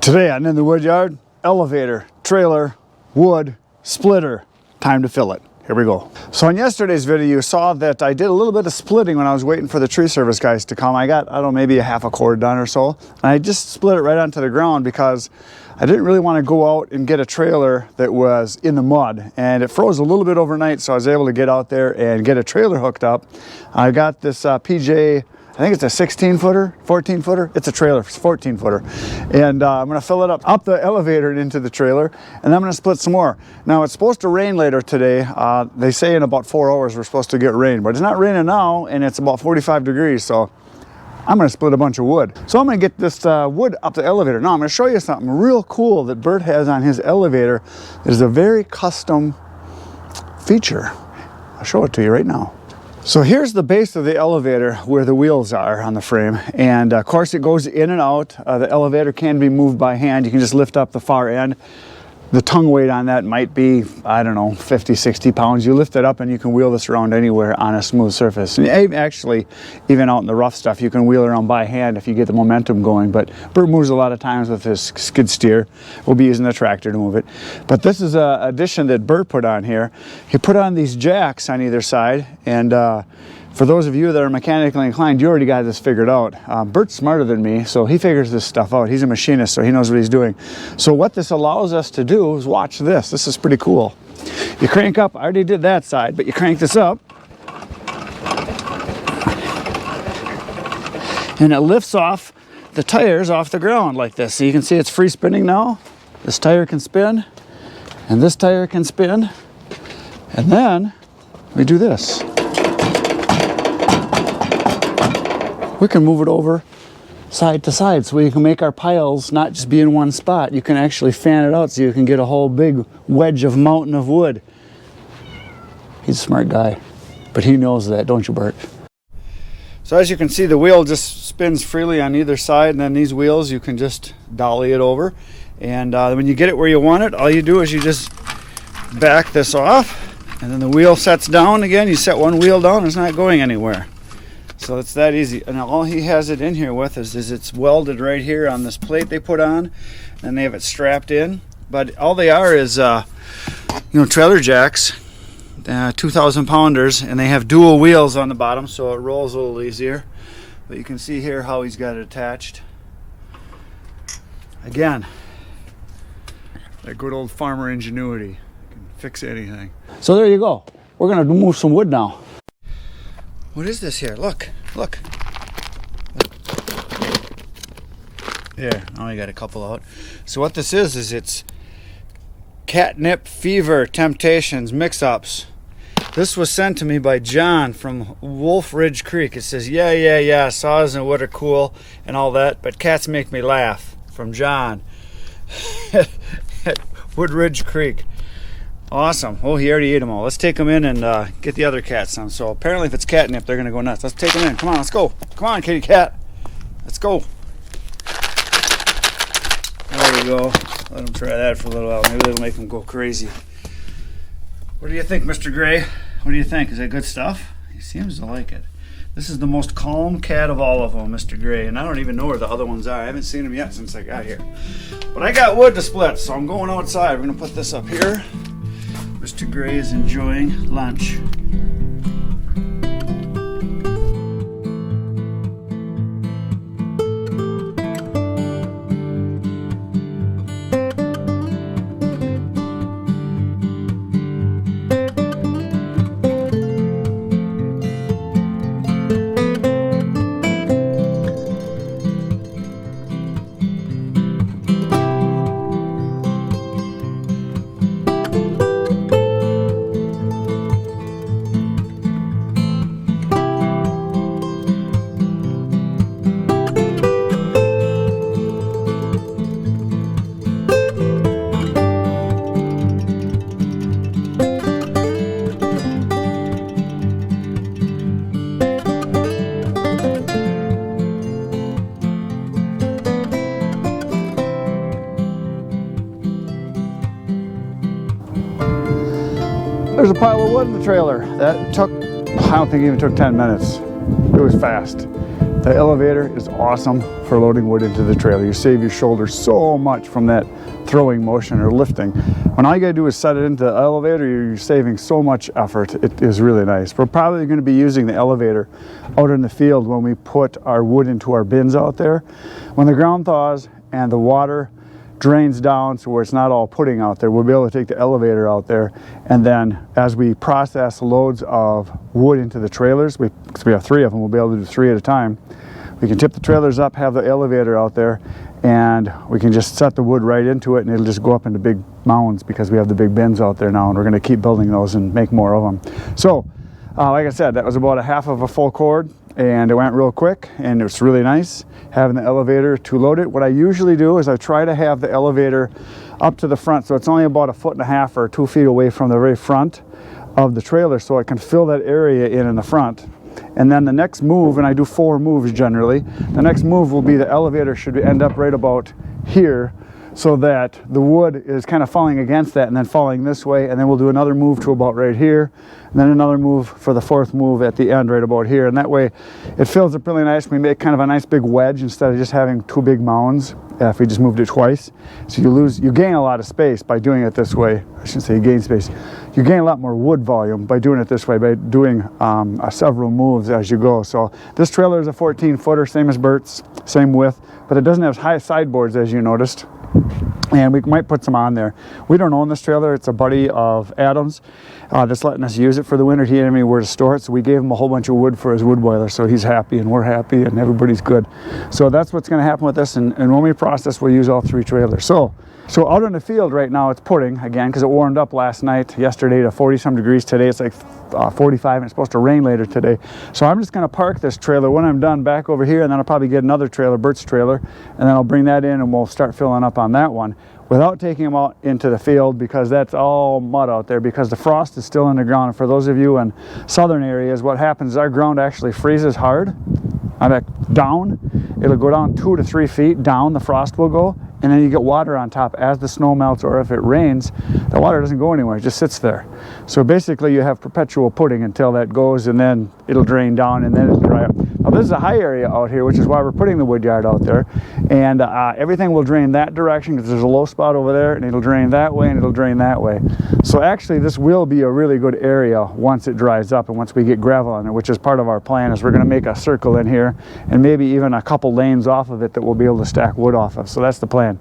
Today on In the Wood Yard, elevator, trailer, wood, splitter. Time to fill it. Here we go. So in yesterday's video, you saw that I did a little bit of splitting when I was waiting for the tree service guys to come. I got, I don't know, maybe a half a cord done or so. And I just split it right onto the ground because I didn't really want to go out and get a trailer that was in the mud. And it froze a little bit overnight, so I was able to get out there and get a trailer hooked up. I got this PJ, I think it's a 16-footer, 14-footer. It's a trailer, 14-footer. And I'm gonna fill it up the elevator and into the trailer, and then I'm gonna split some more. Now, it's supposed to rain later today. They say in about 4 hours we're supposed to get rain, but it's not raining now, and it's about 45 degrees, so I'm gonna split a bunch of wood. So I'm gonna get this wood up the elevator. Now, I'm gonna show you something real cool that Bert has on his elevator. It is a very custom feature. I'll show it to you right now. So here's the base of the elevator where the wheels are on the frame, and of course it goes in and out. The elevator can be moved by hand. You can just lift up the far end. The tongue weight on that might be, I don't know, 50, 60 pounds. You lift it up and you can wheel this around anywhere on a smooth surface. And actually, even out in the rough stuff, you can wheel around by hand if you get the momentum going. But Bert moves a lot of times with his skid steer. We'll be using the tractor to move it. But this is an addition that Bert put on here. He put on these jacks on either side, and for those of you that are mechanically inclined, you already got this figured out. Bert's smarter than me, so he figures this stuff out. He's a machinist, so he knows what he's doing. So what this allows us to do is watch this. This is pretty cool. You crank up, I already did that side, but you crank this up, and it lifts off the tires off the ground like this. So you can see it's free spinning now. This tire can spin, and this tire can spin, and then we do this. We can move it over side to side so we can make our piles not just be in one spot. You can actually fan it out so you can get a whole big wedge of mountain of wood. He's a smart guy, but he knows that, don't you, Bert? So as you can see, the wheel just spins freely on either side, and then these wheels, you can just dolly it over. And when you get it where you want it, all you do is you just back this off, and then the wheel sets down again. You set one wheel down, it's not going anywhere. So it's that easy. And all he has it in here with is it's welded right here on this plate they put on, and they have it strapped in. But all they are is trailer jacks, 2,000 pounders, and they have dual wheels on the bottom, so it rolls a little easier. But you can see here how he's got it attached. Again, that good old farmer ingenuity. You can fix anything. So there you go. We're gonna move some wood now. What is this here? Look. There, now I got a couple out. So what this is it's catnip, fever, temptations, mix-ups. This was sent to me by John from Wolf Ridge Creek. It says, yeah, saws and wood are cool and all that, but cats make me laugh. From John at Wood Ridge Creek. Awesome. Oh, he already ate them all. Let's take them in and get the other cats some. So apparently if it's catnip, they're going to go nuts. Let's take them in. Come on, let's go. Come on, kitty cat. Let's go. There we go. Let them try that for a little while. Maybe that'll make them go crazy. What do you think, Mr. Gray? What do you think? Is that good stuff? He seems to like it. This is the most calm cat of all of them, Mr. Gray. And I don't even know where the other ones are. I haven't seen them yet since I got here. But I got wood to split, so I'm going outside. We're going to put this up here. Mr. Gray is enjoying lunch. There's a pile of wood in the trailer. That took, I don't think it even took 10 minutes. It was fast. The elevator is awesome for loading wood into the trailer. You save your shoulders so much from that throwing motion or lifting. When all you gotta do is set it into the elevator, you're saving so much effort. It is really nice. We're probably gonna be using the elevator out in the field when we put our wood into our bins out there. When the ground thaws and the water drains down so where it's not all pudding out there, we'll be able to take the elevator out there, and then as we process loads of wood into the trailers, because we have 3 of them, we'll be able to do 3 at a time. We can tip the trailers up, have the elevator out there, and we can just set the wood right into it, and it'll just go up into big mounds because we have the big bins out there now, and we're going to keep building those and make more of them. So like I said, that was about a half of a full cord, and it went real quick, and it was really nice having the elevator to load it. What I usually do is I try to have the elevator up to the front, so it's only about 1.5 feet or 2 feet away from the very front of the trailer, so I can fill that area in the front. And then the next move, and I do 4 moves generally, the next move will be the elevator should end up right about here, so that the wood is kind of falling against that and then falling this way, and then we'll do another move to about right here, and then another move for the 4th move at the end right about here, and that way it fills up really nice. We make kind of a nice big wedge instead of just having 2 big mounds if we just moved it twice. So you gain a lot of space by doing it this way. I shouldn't say you gain space. You gain a lot more wood volume by doing it this way, by doing several moves as you go. So this trailer is a 14-footer, same as Bert's, same width, but it doesn't have high sideboards as you noticed. And we might put some on there. We don't own this trailer. It's a buddy of Adam's that's letting us use it for the winter. He didn't have anywhere to store it, so we gave him a whole bunch of wood for his wood boiler, so he's happy and we're happy and everybody's good. So that's what's going to happen with this, and when we process, we'll use all 3 trailers. So out in the field right now, it's pudding again because it warmed up last night, yesterday to 40-some degrees. Today it's like 45, and it's supposed to rain later today. So I'm just going to park this trailer when I'm done back over here, and then I'll probably get another trailer, Bert's trailer, and then I'll bring that in and we'll start filling up on that one without taking them out into the field, because that's all mud out there because the frost is still in the ground. And for those of you in southern areas, what happens is our ground actually freezes hard. Down, it'll go down 2 to 3 feet down, the frost will go, and then you get water on top as the snow melts, or if it rains, the water doesn't go anywhere, it just sits there. So basically you have perpetual pudding until that goes, and then it'll drain down and then it'll dry up. Now this is a high area out here, which is why we're putting the wood yard out there, and everything will drain that direction because there's a low spot over there, and it'll drain that way and it'll drain that way. So actually this will be a really good area once it dries up and once we get gravel on it, which is part of our plan. Is we're going to make a circle in here and maybe even a couple lanes off of it that we'll be able to stack wood off of. So that's the plan.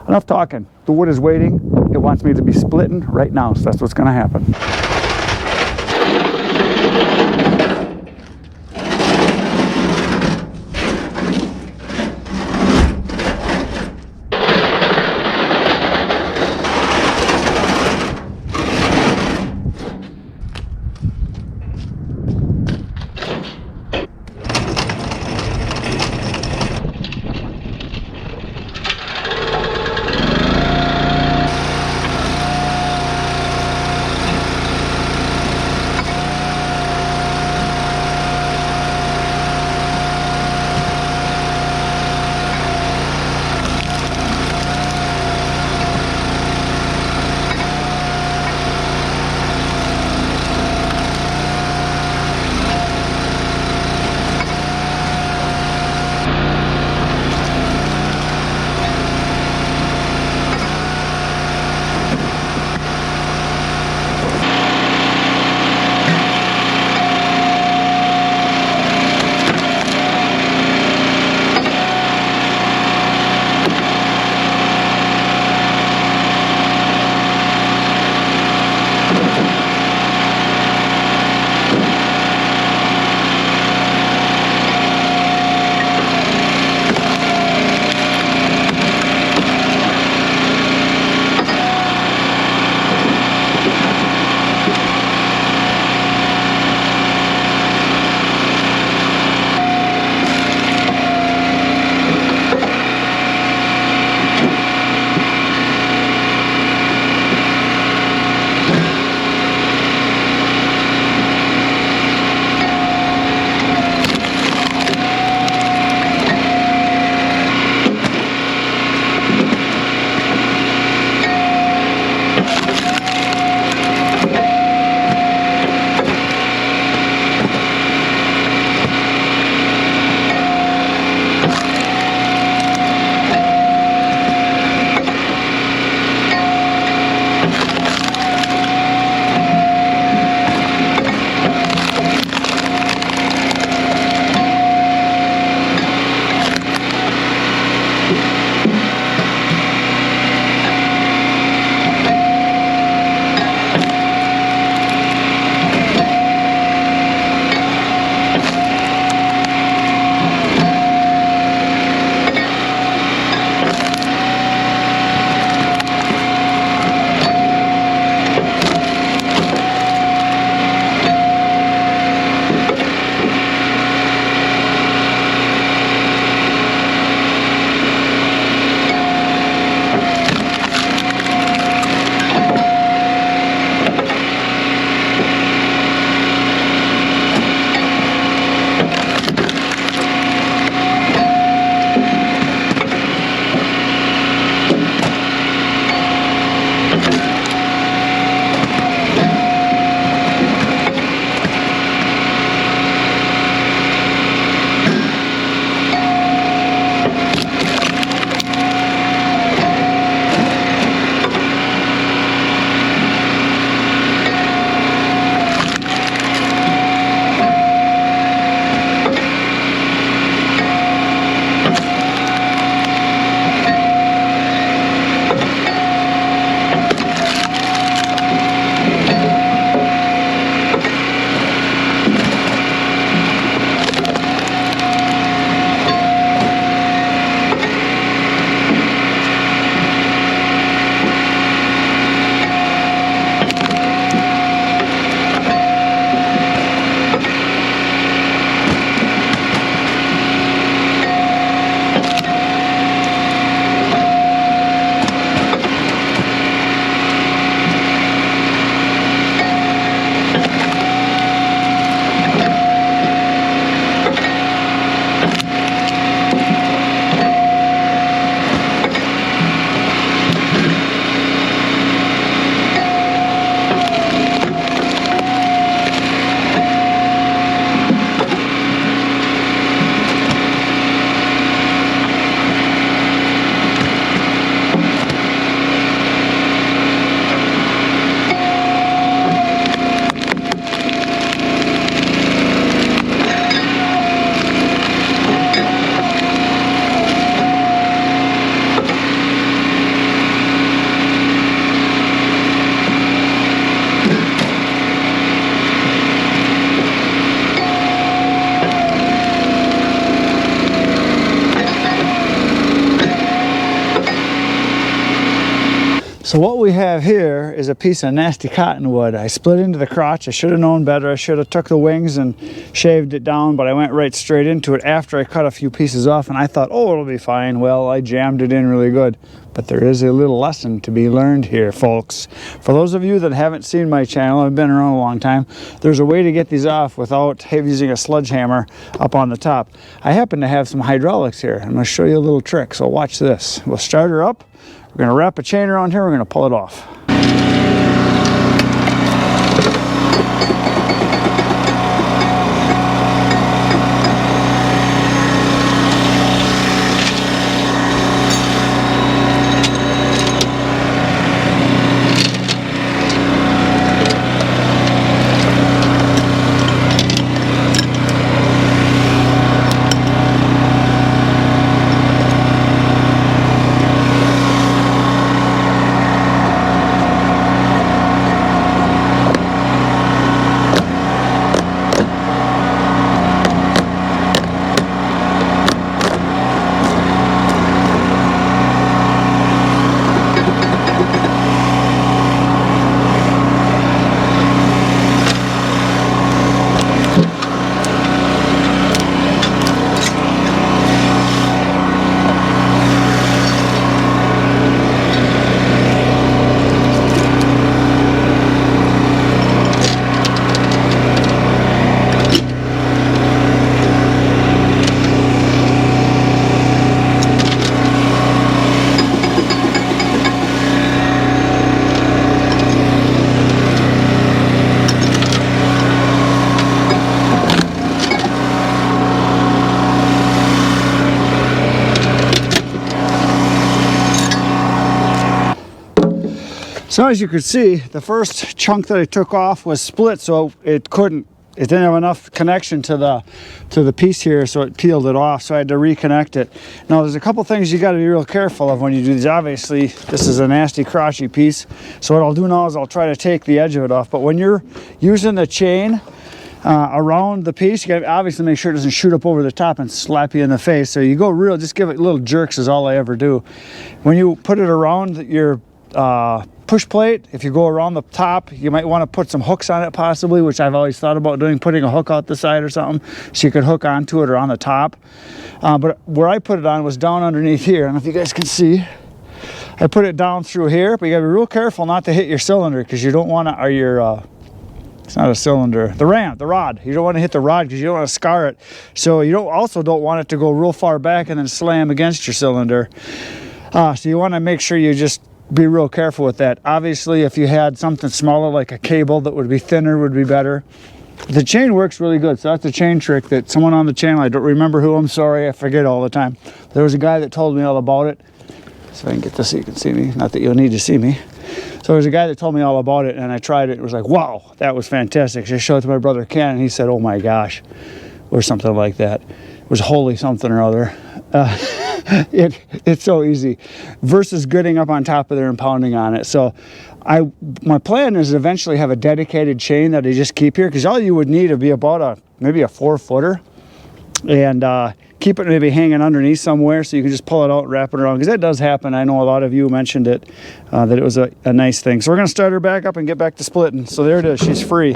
Enough talking. The wood is waiting. It wants me to be splitting right now, so that's what's going to happen. So what we have here is a piece of nasty cottonwood. I split into the crotch. I should have known better. I should have took the wings and shaved it down, but I went right straight into it after I cut a few pieces off, and I thought, oh, it'll be fine. Well, I jammed it in really good. But there is a little lesson to be learned here, folks. For those of you that haven't seen my channel, I've been around a long time, there's a way to get these off without using a sledgehammer up on the top. I happen to have some hydraulics here. I'm going to show you a little trick, so watch this. We'll start her up. We're going to wrap a chain around here. We're going to pull it off. So as you can see, the first chunk that I took off was split, so it didn't have enough connection to the piece here, so it peeled it off, so I had to reconnect it. Now there's a couple things you got to be real careful of when you do these. Obviously this is a nasty crotchy piece, so what I'll do now is I'll try to take the edge of it off, but when you're using the chain around the piece, you got to obviously make sure it doesn't shoot up over the top and slap you in the face. So you go real, just give it little jerks is all I ever do. When you put it around your push plate, if you go around the top, you might want to put some hooks on it possibly, which I've always thought about doing, putting a hook out the side or something so you could hook onto it or on the top. But where I put it on was down underneath here. I don't know if you guys can see. I put it down through here, but you gotta be real careful not to hit your cylinder, because you don't want to, or your it's not a cylinder, the rod. You don't want to hit the rod because you don't want to scar it. So you also don't want it to go real far back and then slam against your cylinder. So you want to make sure you just be real careful with that. Obviously, if you had something smaller like a cable that would be thinner would be better. The chain works really good. So that's a chain trick that someone on the channel, I don't remember who, I'm sorry, I forget all the time. There was a guy that told me all about it. So I can get this so you can see me. Not that you'll need to see me. So there's a guy that told me all about it, and I tried it. It was like, wow, that was fantastic. So I showed it to my brother Ken, and he said, oh my gosh, or something like that. It was holy something or other. It's so easy versus getting up on top of there and pounding on it. So my plan is to eventually have a dedicated chain that I just keep here, because all you would need would be about maybe a 4-footer, and keep it maybe hanging underneath somewhere so you can just pull it out and wrap it around, because that does happen. I know a lot of you mentioned it, that it was a nice thing. So we're going to start her back up and get back to splitting. So there it is, she's free.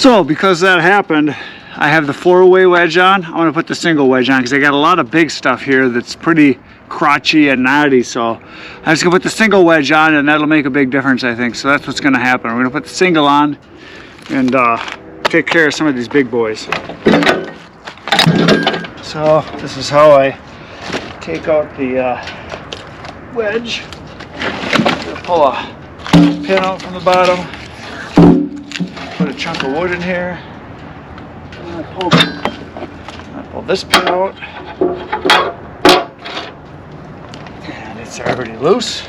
So because that happened, I have the 4-way wedge on. I'm gonna put the single wedge on because I got a lot of big stuff here that's pretty crotchy and knotty. So I'm just gonna put the single wedge on, and that'll make a big difference, I think. So that's what's gonna happen. We're gonna put the single on and take care of some of these big boys. So this is how I take out the wedge. Pull a pin out from the bottom. Put a chunk of wood in here. And I pull this pin out. And it's already loose.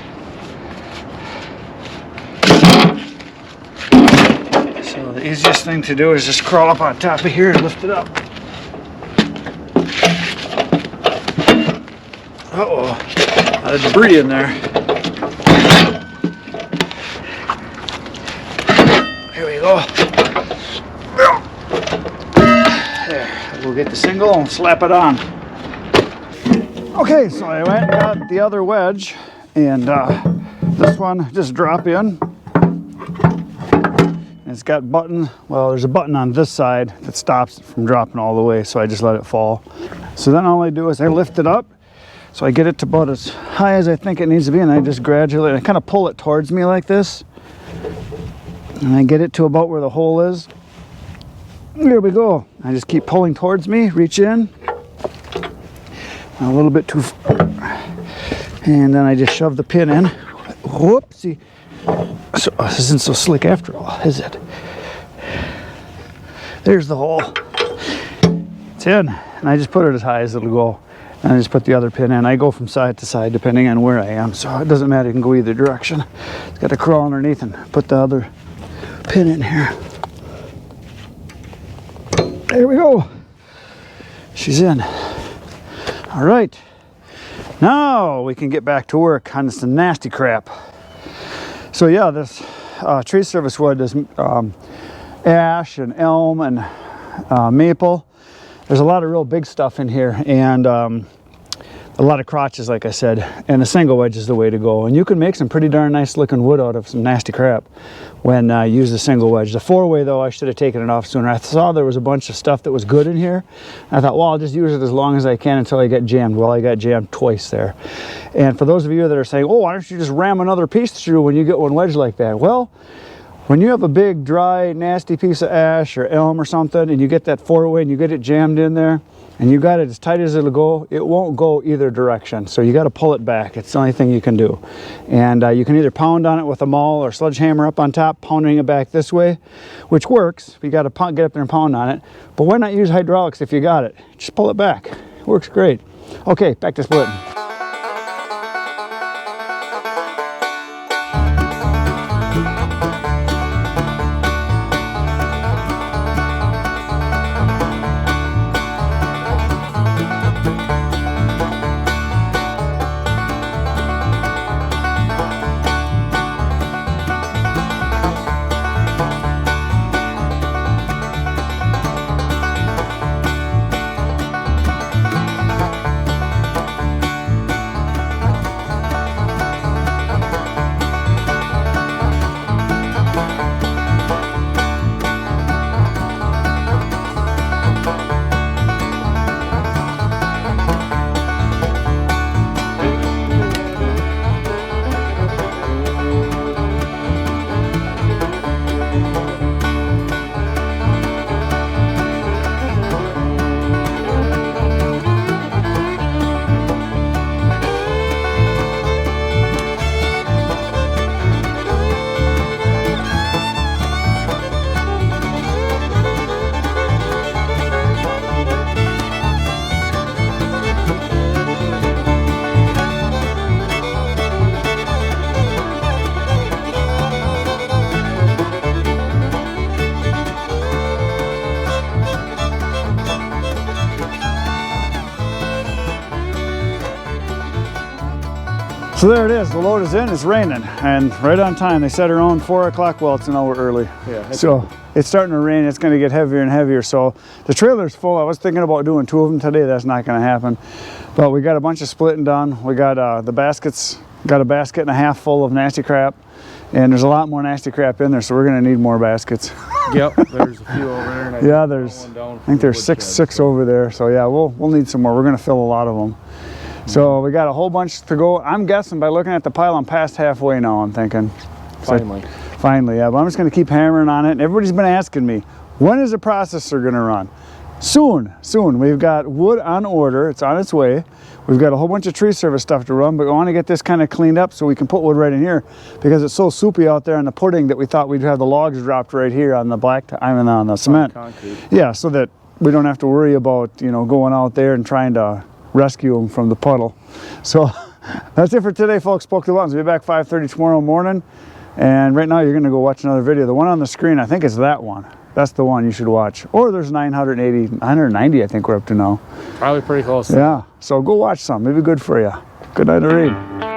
So the easiest thing to do is just crawl up on top of here and lift it up. Uh-oh, a lot of debris in there. Here we go. There, we'll get the single and slap it on. Okay, so I went and got the other wedge, and this one just drop in. It's got button, well, there's a button on this side that stops it from dropping all the way, so I just let it fall. So then all I do is I lift it up, so I get it to about as high as I think it needs to be, and I just gradually, I kind of pull it towards me like this, and I get it to about where the hole is. There we go. I just keep pulling towards me, reach in, a little bit too far, and then I just shove the pin in. Whoopsie. So, this isn't so slick after all, is it? There's the hole. It's in, and I just put it as high as it'll go. And I just put the other pin in. I go from side to side depending on where I am, so it doesn't matter, you can go either direction. It's got to crawl underneath and put the other pin in here. There we go. She's in. All right. Now we can get back to work on some nasty crap. So yeah, this tree service wood is ash and elm and maple. There's a lot of real big stuff in here, and a lot of crotches, like I said, and a single wedge is the way to go. And you can make some pretty darn nice looking wood out of some nasty crap when you use the single wedge. The 4-way though, I should have taken it off sooner. I saw there was a bunch of stuff that was good in here. I thought, well, I'll just use it as long as I can until I get jammed. Well, I got jammed twice there. And for those of you that are saying, oh, why don't you just ram another piece through when you get one wedge like that? Well, when you have a big, dry, nasty piece of ash or elm or something, and you get that 4-way and you get it jammed in there, and you got it as tight as it'll go, it won't go either direction. So you got to pull it back. It's the only thing you can do. And you can either pound on it with a maul or sledgehammer up on top, pounding it back this way, which works. You got to get up there and pound on it. But why not use hydraulics if you got it? Just pull it back. It works great. Okay, back to splitting. So there it is, the load is in, it's raining, and right on time. They set around 4 o'clock, well, it's an hour early. Yeah. So it's starting to rain, it's gonna get heavier and heavier. So the trailer's full. I was thinking about doing 2 of them today, that's not gonna happen. But we got a bunch of splitting done. We got the baskets, got a basket and a half full of nasty crap. And there's a lot more nasty crap in there, so we're gonna need more baskets. Yep, there's a few over there. And Yeah, there's, I think there's six over there. So yeah, we'll need some more. We're gonna fill a lot of them. So we got a whole bunch to go. I'm guessing by looking at the pile, I'm past halfway now, I'm thinking. Finally. So, finally, yeah, but I'm just gonna keep hammering on it. And everybody's been asking me, when is the processor gonna run? Soon, soon. We've got wood on order, it's on its way. We've got a whole bunch of tree service stuff to run, but we want to get this kind of cleaned up so we can put wood right in here because it's so soupy out there on the pudding that we thought we'd have the logs dropped right here on the on the cement. Concrete. Yeah, so that we don't have to worry about, you know, going out there and trying to rescue them from the puddle. So that's it for today, folks. Spoke to the Buttons. We'll be back 5:30 tomorrow morning. And right now you're going to go watch another video. The one on the screen, I think it's that one. That's the one you should watch. Or there's 990, I think we're up to now. Probably pretty close. Yeah, so go watch some. Maybe good for you. Good night to read.